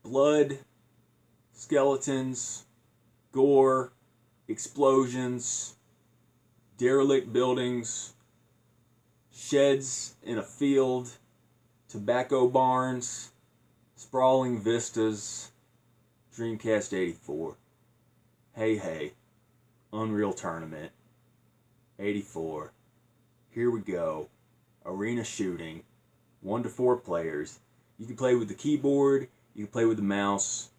blood, skeletons, gore, explosions, derelict buildings, sheds in a field, tobacco barns, sprawling vistas, Dreamcast 84. Hey, Unreal Tournament, 84. Here we go. Arena shooting, 1 to 4 players. You can play with the keyboard, you can play with the mouse.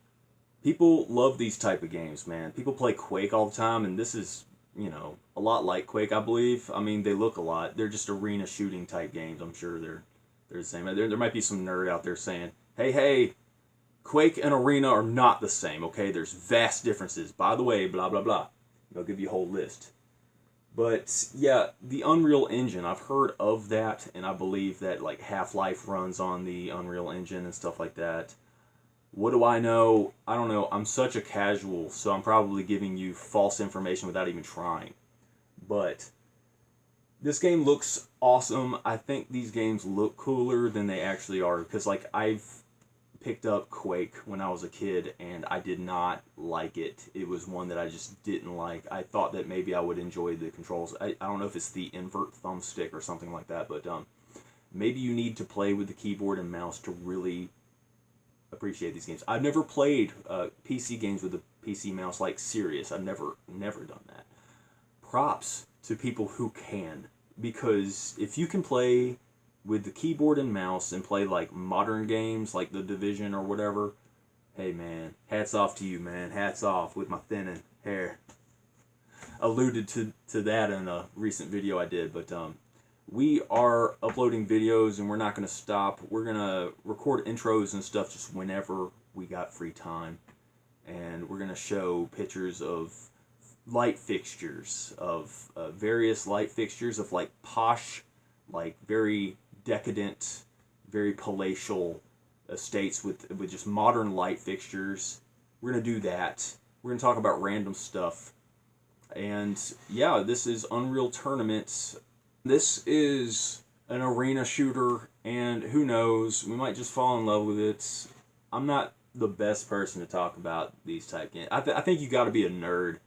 People love these type of games, man. People play Quake all the time, and this is, a lot like Quake, I believe. I mean, they look a lot. They're just arena shooting type games. I'm sure they're the same. There might be some nerd out there saying, hey, Quake and Arena are not the same, okay? There's vast differences. By the way, blah, blah, blah. They'll give you a whole list. But, yeah, the Unreal Engine, I've heard of that, and I believe that, like, Half-Life runs on the Unreal Engine and stuff like that. What do I know? I don't know. I'm such a casual, so I'm probably giving you false information without even trying. But this game looks awesome. I think these games look cooler than they actually are, because, like, I've picked up Quake when I was a kid, and I did not like it. It was one that I just didn't like. I thought that maybe I would enjoy the controls. I don't know if it's the invert thumbstick or something like that, but maybe you need to play with the keyboard and mouse to really appreciate these games. I've never played PC games with a PC mouse, like, serious. I've never done that. Props to people who can, because if you can play with the keyboard and mouse and play, like, modern games like The Division or whatever, hey, man, hats off to you, man. Hats off with my thinning hair. Alluded to that in a recent video I did, but we are uploading videos and we're not going to stop. We're going to record intros and stuff just whenever we got free time, and we're going to show pictures of light fixtures, of various light fixtures of, like, posh, like, very decadent, very palatial estates with just modern light fixtures. We're going to do that. We're going to talk about random stuff. And yeah, this is Unreal Tournament. This is an arena shooter, and who knows, we might just fall in love with it. I'm not the best person to talk about these type games. I think you got to be a nerd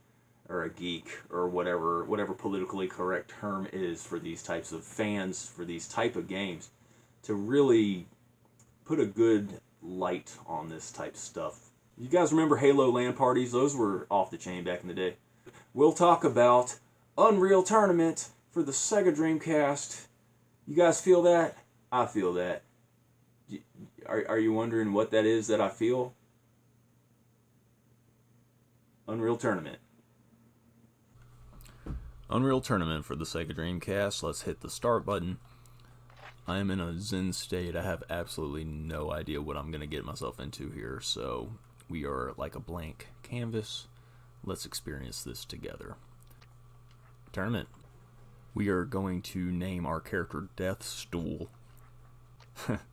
or a geek or whatever politically correct term is for these types of fans for these type of games to really put a good light on this type of stuff. You guys remember Halo LAN parties? Those were off the chain back in the day. We'll talk about Unreal Tournament for the Sega Dreamcast. You guys feel that? I feel that. Are you wondering what that is that I feel? Unreal Tournament. Unreal Tournament for the Sega Dreamcast. Let's hit the start button. I am in a zen state. I have absolutely no idea what I'm going to get myself into here, so we are like a blank canvas. Let's experience this together. Tournament. We are going to name our character Death Stool.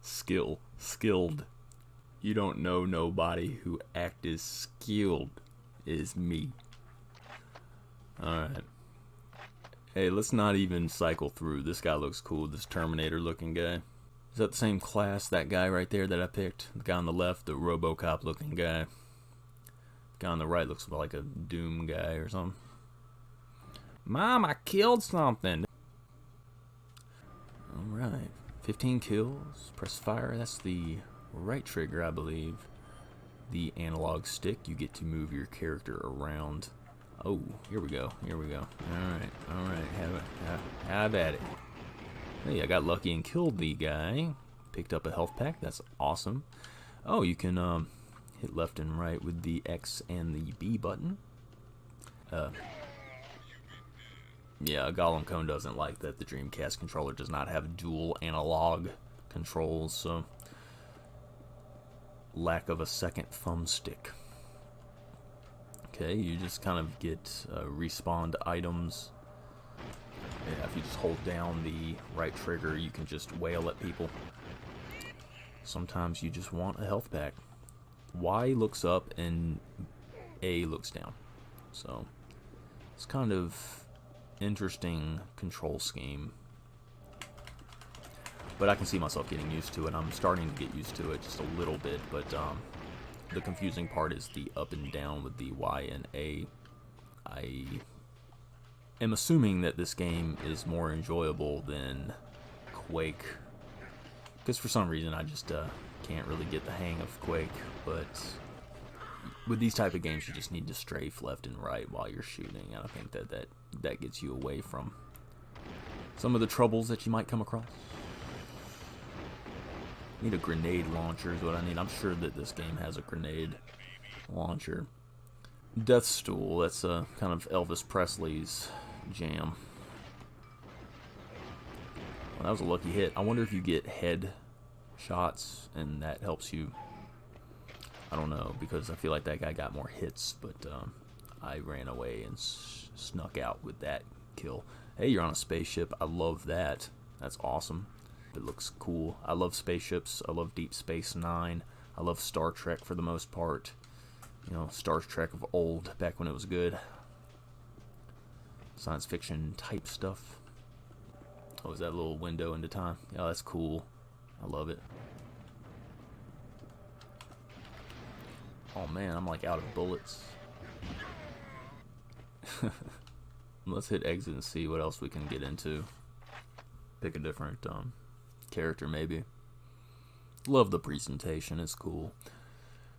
Skilled. You don't know nobody who act as skilled as me. Alright. Hey, let's not even cycle through. This guy looks cool, this Terminator looking guy. Is that the same class, that guy right there that I picked? The guy on the left, the Robocop looking guy. The guy on the right looks like a Doom guy or something. Mom, I killed something! Alright, 15 kills. Press fire, that's the right trigger, I believe. The analog stick, you get to move your character around. Oh, here we go. Alright, have at it. Hey, I got lucky and killed the guy. Picked up a health pack, that's awesome. Oh, you can hit left and right with the X and the B button. Yeah, Gollum Cone doesn't like that the Dreamcast controller does not have dual analog controls, so lack of a second thumbstick. Okay, you just kind of get respawned items. Yeah, if you just hold down the right trigger, you can just wail at people. Sometimes you just want a health pack. Y looks up and A looks down. So it's kind of interesting control scheme. But I can see myself getting used to it. I'm starting to get used to it just a little bit, but the confusing part is the up and down with the Y and A. I am assuming that this game is more enjoyable than Quake, because for some reason I just can't really get the hang of Quake. But with these type of games, you just need to strafe left and right while you're shooting, and I think that gets you away from some of the troubles that you might come across. Need a grenade launcher is what I need. I'm sure that this game has a grenade launcher. Death Stool, that's kind of Elvis Presley's jam. Well, that was a lucky hit. I wonder if you get head shots and that helps you. I don't know, because I feel like that guy got more hits, but I ran away and snuck out with that kill. Hey, you're on a spaceship. I love that. That's awesome. It looks cool. I love spaceships. I love Deep Space Nine. I love Star Trek for the most part. You know, Star Trek of old, back when it was good. Science fiction type stuff. Oh, is that a little window into time? Yeah, that's cool. I love it. Oh man, I'm like out of bullets. Let's hit exit and see what else we can get into. Pick a different character maybe. Love the presentation, it's cool.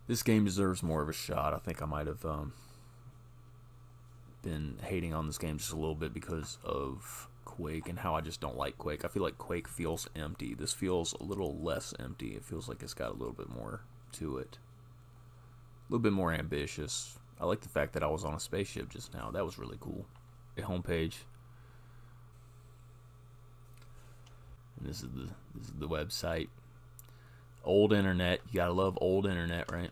This game deserves more of a shot. I think I might have been hating on this game just a little bit because of Quake and how I just don't like Quake. I feel like Quake feels empty. This feels a little less empty. It feels like it's got a little bit more to it. A little bit more ambitious. I like the fact that I was on a spaceship just now. That was really cool. A homepage. And this is the website. Old internet. You gotta love old internet, right?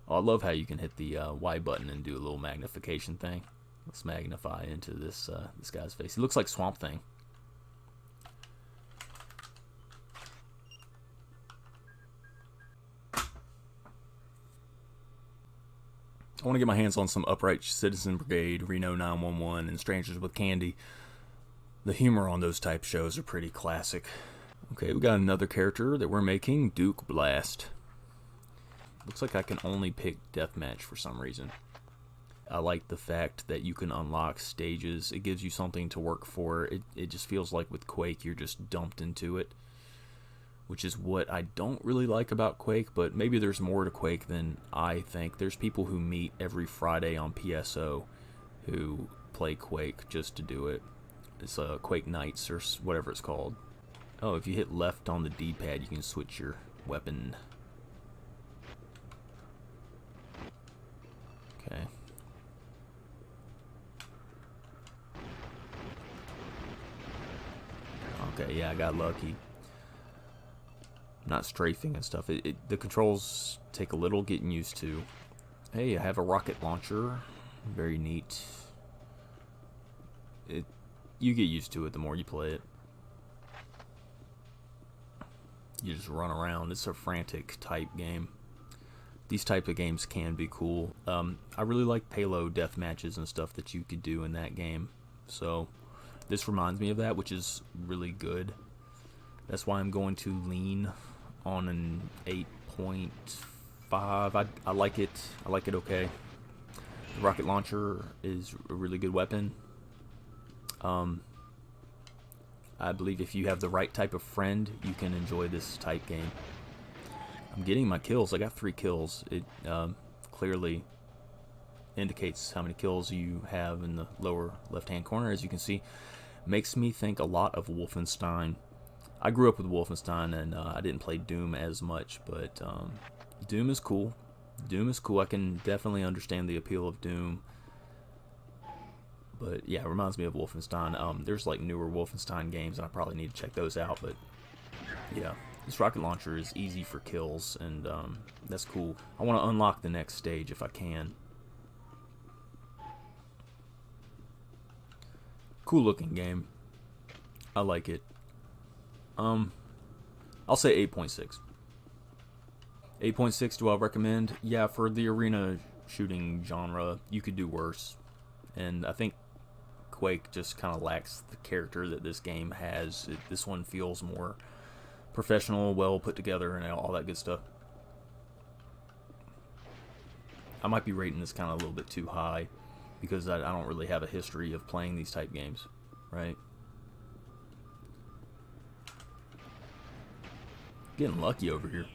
Oh, I love how you can hit the Y button and do a little magnification thing. Let's magnify into this guy's face. He looks like Swamp Thing. I want to get my hands on some Upright Citizen Brigade, Reno 911, and Strangers with Candy. The humor on those type shows are pretty classic. Okay, we got another character that we're making, Duke Blast. Looks like I can only pick Deathmatch for some reason. I like the fact that you can unlock stages. It gives you something to work for. It just feels like with Quake, you're just dumped into it, which is what I don't really like about Quake, but maybe there's more to Quake than I think. There's people who meet every Friday on PSO who play Quake just to do it. It's Quake Nights or whatever it's called. Oh, if you hit left on the D-pad, you can switch your weapon. Okay. Okay, yeah, I got lucky. Not strafing and stuff. The controls take a little getting used to. Hey, I have a rocket launcher. Very neat. You get used to it the more you play it. You just run around. It's a frantic type game. These type of games can be cool. I really like payload death matches and stuff that you could do in that game. So this reminds me of that, which is really good. That's why I'm going to lean on an 8.5. I like it. I like it okay. The rocket launcher is a really good weapon. I believe if you have the right type of friend, you can enjoy this type game. I'm getting my kills. I got 3 kills. It clearly indicates how many kills you have in the lower left-hand corner, as you can see. Makes me think a lot of Wolfenstein. I grew up with Wolfenstein, and I didn't play Doom as much, but Doom is cool. Doom is cool. I can definitely understand the appeal of Doom. But yeah, it reminds me of Wolfenstein. There's like newer Wolfenstein games, and I probably need to check those out. But yeah, this rocket launcher is easy for kills, and that's cool. I want to unlock the next stage if I can. Cool looking game. I like it. I'll say 8.6. 8.6, do I recommend? Yeah, for the arena shooting genre, you could do worse. And I think Quake just kind of lacks the character that this game has. This one feels more professional, well put together, and all that good stuff. I might be rating this kind of a little bit too high because I don't really have a history of playing these type games, right? Getting lucky over here.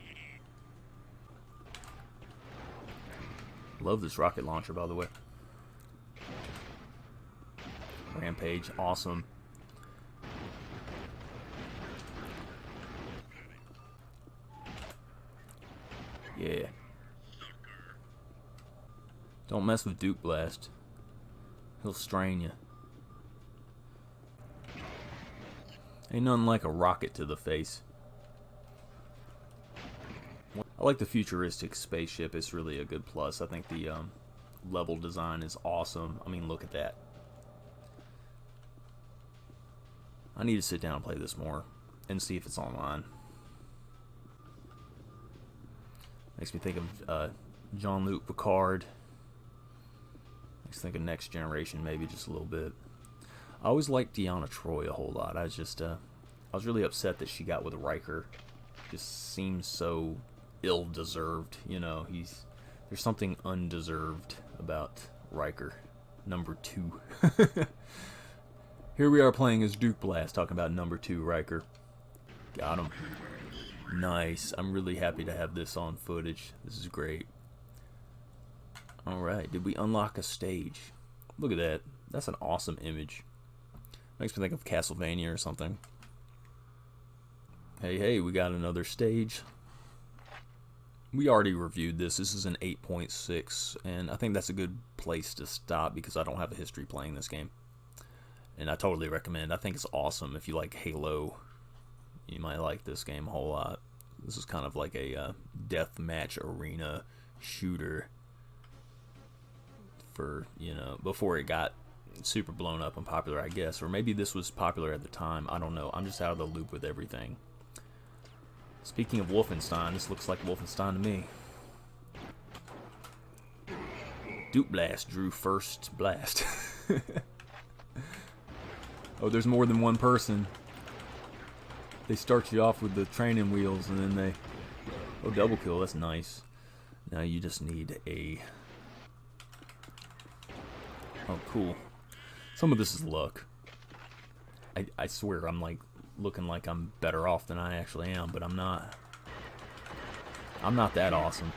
Love this rocket launcher, by the way. Rampage, awesome. Yeah. Don't mess with Duke Blast. He'll strain you. Ain't nothing like a rocket to the face. I like the futuristic spaceship. It's really a good plus. I think the level design is awesome. I mean, look at that. I need to sit down and play this more and see if it's online. Makes me think of Jean-Luc Picard. Makes me think of Next Generation, maybe just a little bit. I always liked Deanna Troi a whole lot. I was really upset that she got with Riker. Just seems so ill-deserved, you know. There's something undeserved about Riker, number 2. Here we are playing as Duke Blast, talking about number 2 Riker. Got him. Nice. I'm really happy to have this on footage. This is great. Alright, did we unlock a stage? Look at that. That's an awesome image. Makes me think of Castlevania or something. Hey, we got another stage. We already reviewed this. This is an 8.6, and I think that's a good place to stop because I don't have a history playing this game. And I totally recommend. I think it's awesome. If you like Halo, you might like this game a whole lot. This is kind of like a deathmatch arena shooter for, you know, before it got super blown up and popular, I guess. Or maybe this was popular at the time. I don't know. I'm just out of the loop with everything. Speaking of Wolfenstein, this looks like Wolfenstein to me. Duke Blast drew first blast. Oh, there's more than one person. They start you off with the training wheels and then they... Oh, double kill, that's nice. Now you just need a... Oh, cool. Some of this is luck. I swear I'm like looking like I'm better off than I actually am, but I'm not. I'm not that awesome.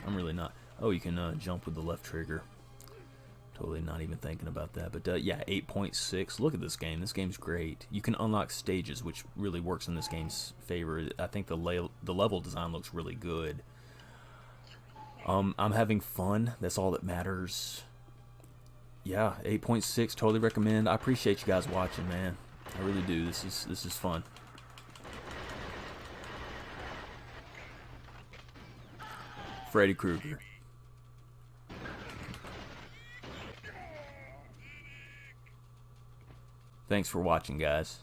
I'm really not. Oh, you can jump with the left trigger. Totally not even thinking about that. But yeah, 8.6. Look at this game. This game's great. You can unlock stages, which really works in this game's favor. I think the level design looks really good. I'm having fun. That's all that matters. Yeah, 8.6. Totally recommend. I appreciate you guys watching, man. I really do. This is fun. Freddy Krueger. Thanks for watching, guys.